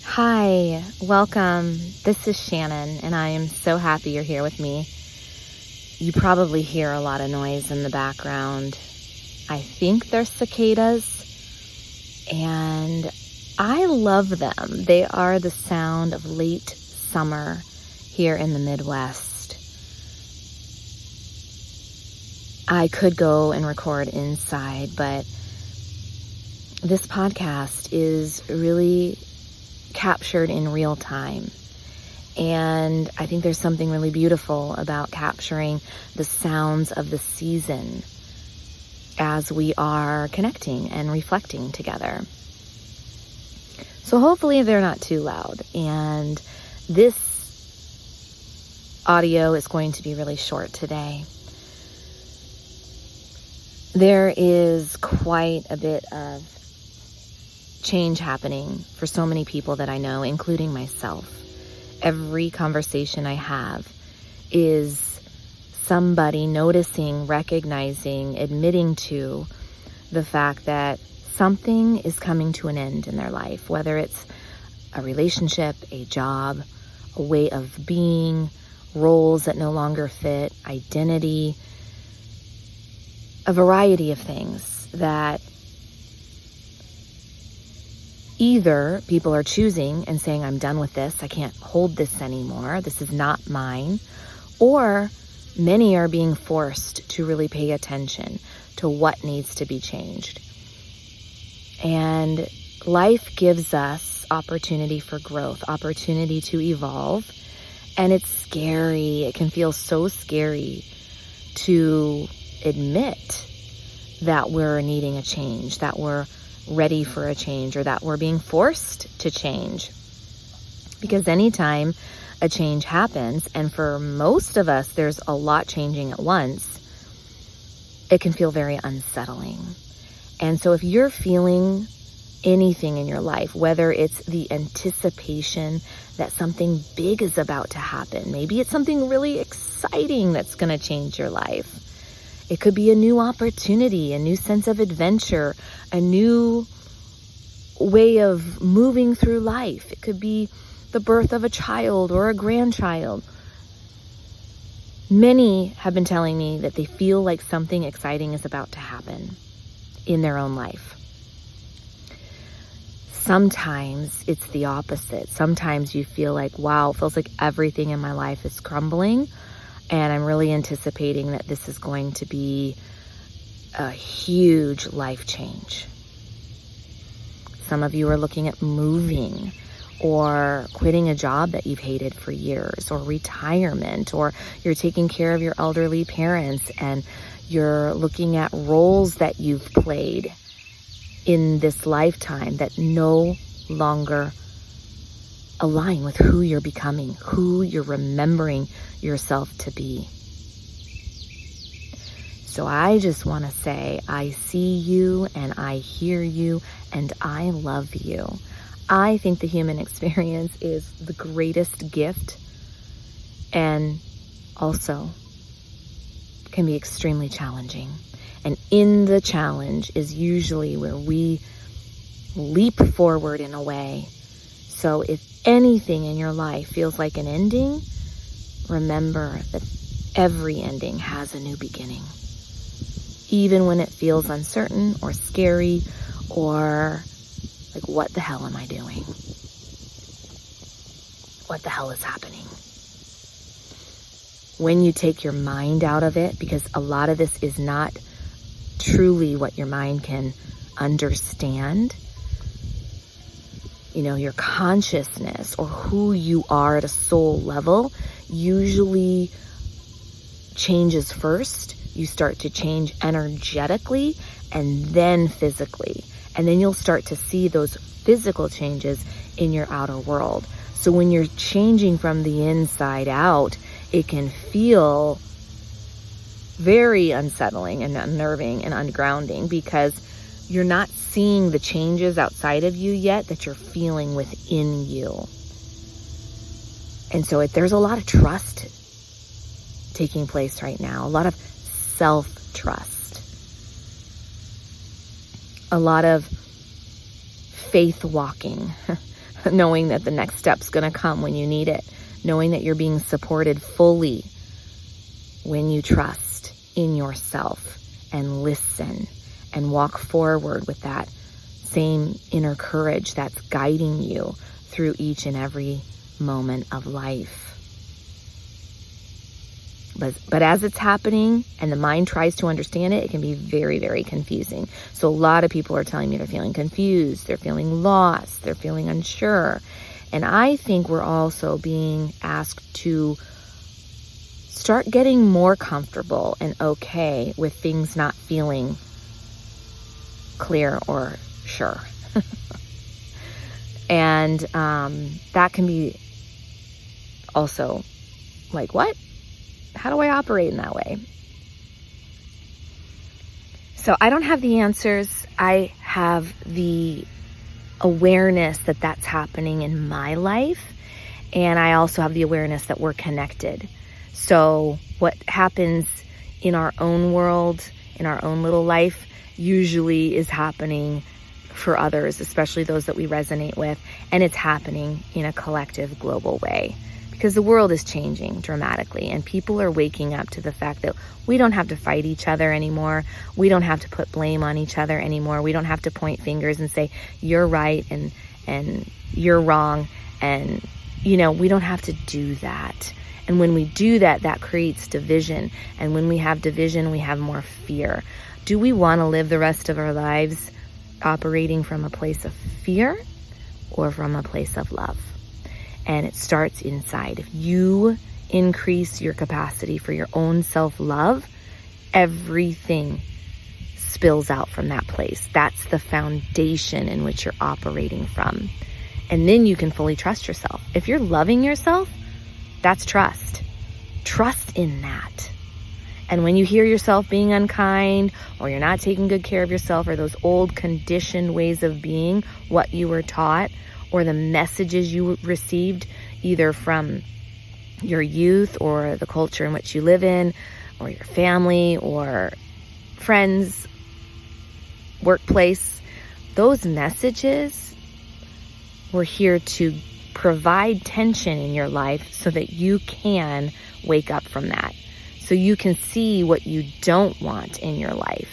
Hi, welcome. This is Shannon, and I am so happy you're here with me. You probably hear a lot of noise in the background. I think they're cicadas, and I love them. They are the sound of late summer here in the Midwest. I could go and record inside, but this podcast is really captured in real time. And I think there's something really beautiful about capturing the sounds of the season as we are connecting and reflecting together. So hopefully they're not too loud. And this audio is going to be really short today. There is quite a bit of change happening for so many people that I know, including myself. Every conversation I have is somebody noticing, recognizing, admitting to the fact that something is coming to an end in their life, whether it's a relationship, a job, a way of being, roles that no longer fit, identity, a variety of things that either people are choosing and saying, I'm done with this, I can't hold this anymore, this is not mine, or many are being forced to really pay attention to what needs to be changed. And life gives us opportunity for growth, opportunity to evolve, and it's scary. It can feel so scary to admit that we're needing a change, that we're ready for a change, or that we're being forced to change. Because anytime a change happens, and for most of us there's a lot changing at once, it can feel very unsettling. And so if you're feeling anything in your life, whether it's the anticipation that something big is about to happen, maybe it's something really exciting that's going to change your life. It could be a new opportunity, a new sense of adventure, a new way of moving through life. It could be the birth of a child or a grandchild. Many have been telling me that they feel like something exciting is about to happen in their own life. Sometimes it's the opposite. Sometimes you feel like, wow, it feels like everything in my life is crumbling. And I'm really anticipating that this is going to be a huge life change. Some of you are looking at moving or quitting a job that you've hated for years, or retirement, or you're taking care of your elderly parents and you're looking at roles that you've played in this lifetime that no longer align with who you're becoming, who you're remembering yourself to be. So I just want to say, I see you and I hear you and I love you. I think the human experience is the greatest gift, and also can be extremely challenging. And in the challenge is usually where we leap forward in a way. So if anything in your life feels like an ending, remember that every ending has a new beginning. Even when it feels uncertain or scary or like, what the hell am I doing? What the hell is happening? When you take your mind out of it, because a lot of this is not truly what your mind can understand, your consciousness or who you are at a soul level usually changes first. You start to change energetically and then physically. And then you'll start to see those physical changes in your outer world. So when you're changing from the inside out, it can feel very unsettling and unnerving and ungrounding, because you're not seeing the changes outside of you yet that you're feeling within you. And so there's a lot of trust taking place right now, a lot of self-trust, a lot of faith walking, knowing that the next step's going to come when you need it, knowing that you're being supported fully when you trust in yourself and listen and walk forward with that same inner courage that's guiding you through each and every moment of life. But as it's happening and the mind tries to understand it, it can be very, very confusing. So a lot of people are telling me they're feeling confused, they're feeling lost, they're feeling unsure. And I think we're also being asked to start getting more comfortable and okay with things not feeling clear or sure. And that can be also like, what? How do I operate in that way? So I don't have the answers. I have the awareness that that's happening in my life. And I also have the awareness that we're connected. So what happens in our own world, in our own little life, usually is happening for others, especially those that we resonate with. And it's happening in a collective global way. Because the world is changing dramatically and people are waking up to the fact that we don't have to fight each other anymore. We don't have to put blame on each other anymore. We don't have to point fingers and say, you're right and you're wrong. And, we don't have to do that. And when we do that, that creates division. And when we have division, we have more fear. Do we want to live the rest of our lives operating from a place of fear or from a place of love? And it starts inside. If you increase your capacity for your own self-love, everything spills out from that place. That's the foundation in which you're operating from. And then you can fully trust yourself. If you're loving yourself, that's trust. Trust in that. And when you hear yourself being unkind or you're not taking good care of yourself or those old conditioned ways of being, what you were taught, or the messages you received either from your youth or the culture in which you live in, or your family or friends, workplace, those messages were here to provide tension in your life so that you can wake up from that. So you can see what you don't want in your life.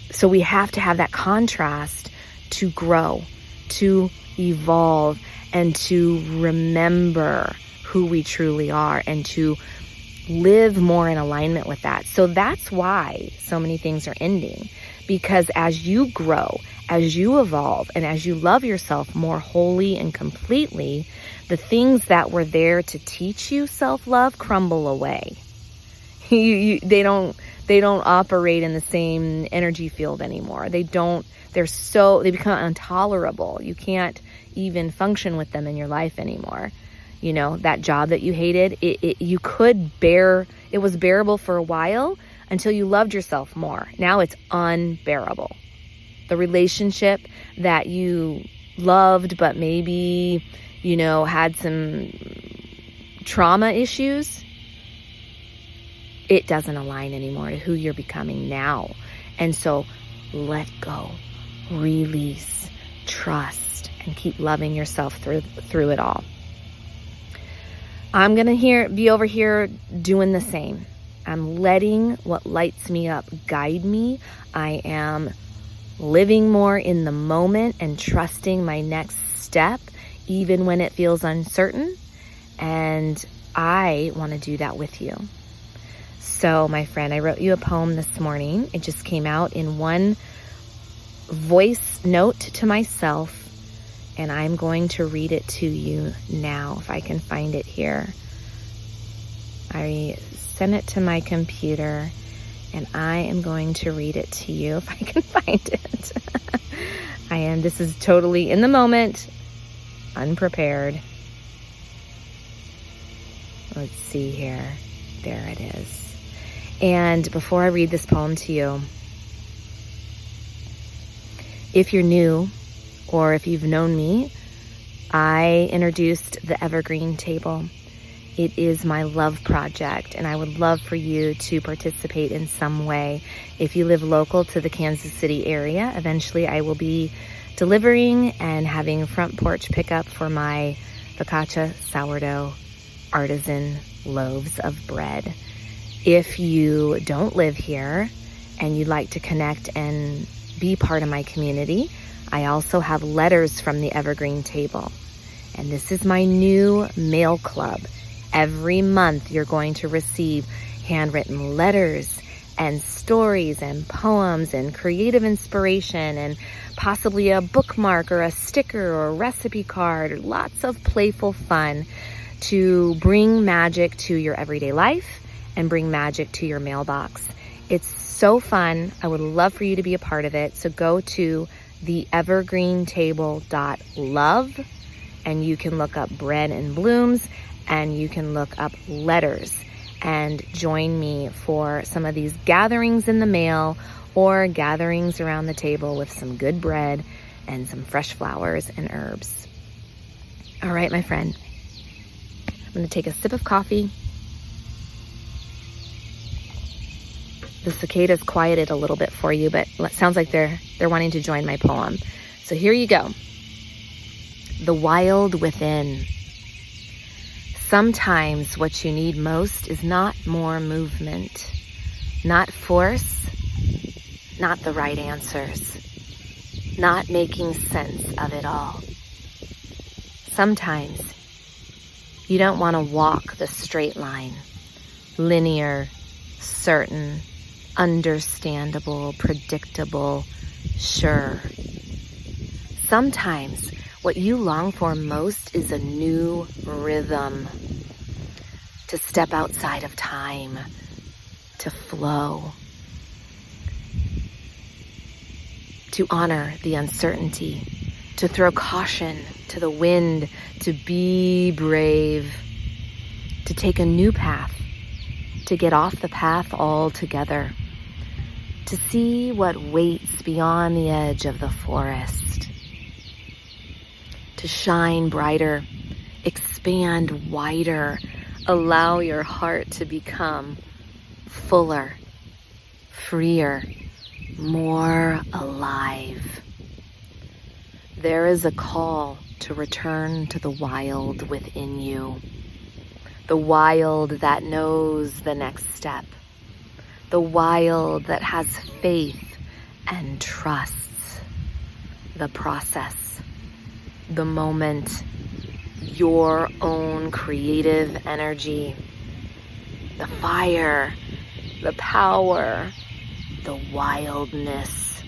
So we have to have that contrast to grow, to evolve, and to remember who we truly are and to live more in alignment with that. So that's why so many things are ending, because as you grow, as you evolve, and as you love yourself more wholly and completely, the things that were there to teach you self-love crumble away. They don't operate in the same energy field anymore. They become intolerable. You can't even function with them in your life anymore. That job that you hated, it was bearable for a while until you loved yourself more. Now it's unbearable. The relationship that you loved, but maybe, had some trauma issues, it doesn't align anymore to who you're becoming now. And so let go. Release, trust, and keep loving yourself through it all. I'm going to be over here doing the same. I'm letting what lights me up guide me. I am living more in the moment and trusting my next step, even when it feels uncertain. And I want to do that with you. So, my friend, I wrote you a poem this morning. It just came out in one voice note to myself, and I'm going to read it to you now, if I can find it here. I sent it to my computer, and I am going to read it to you if I can find it. This is totally in the moment, unprepared. Let's see here. There it is. And before I read this poem to you, if you're new or if you've known me, I introduced the Evergreen Table. It is my love project, and I would love for you to participate in some way. If you live local to the Kansas City area, eventually I will be delivering and having front porch pickup for my focaccia sourdough artisan loaves of bread. If you don't live here and you'd like to connect and be part of my community, I also have letters from the Evergreen Table. And this is my new mail club. Every month you're going to receive handwritten letters and stories and poems and creative inspiration and possibly a bookmark or a sticker or a recipe card, or lots of playful fun to bring magic to your everyday life and bring magic to your mailbox. It's so fun. I would love for you to be a part of it. So go to theevergreentable.love and you can look up Bread and Blooms and you can look up letters and join me for some of these gatherings in the mail or gatherings around the table with some good bread and some fresh flowers and herbs. All right, my friend, I'm going to take a sip of coffee. The cicadas quieted a little bit for you, but it sounds like they're wanting to join my poem. So here you go. The wild within. Sometimes what you need most is not more movement, not force, not the right answers, not making sense of it all. Sometimes you don't want to walk the straight line, linear, certain, understandable, predictable, sure. Sometimes what you long for most is a new rhythm, to step outside of time, to flow, to honor the uncertainty, to throw caution to the wind, to be brave, to take a new path, to get off the path altogether, to see what waits beyond the edge of the forest, to shine brighter, expand wider, allow your heart to become fuller, freer, more alive. There is a call to return to the wild within you, the wild that knows the next step, the wild that has faith and trusts the process, the moment, your own creative energy, the fire, the power, the wildness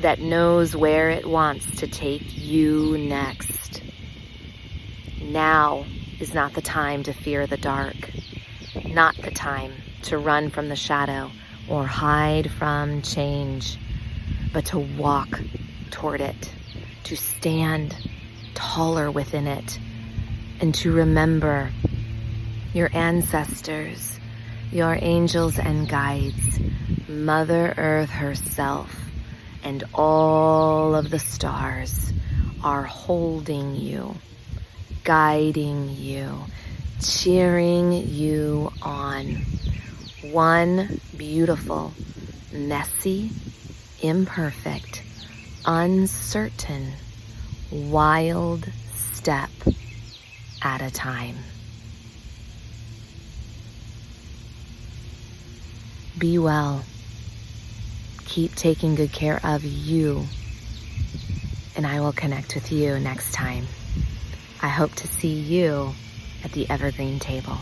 that knows where it wants to take you next. Now is not the time to fear the dark, not the time to run from the shadow or hide from change, but to walk toward it, to stand taller within it, and to remember your ancestors, your angels and guides, Mother Earth herself, and all of the stars are holding you, guiding you, cheering you on. One beautiful, messy, imperfect, uncertain, wild step at a time. Be well. Keep taking good care of you, and I will connect with you next time. I hope to see you at the Evergreen Table.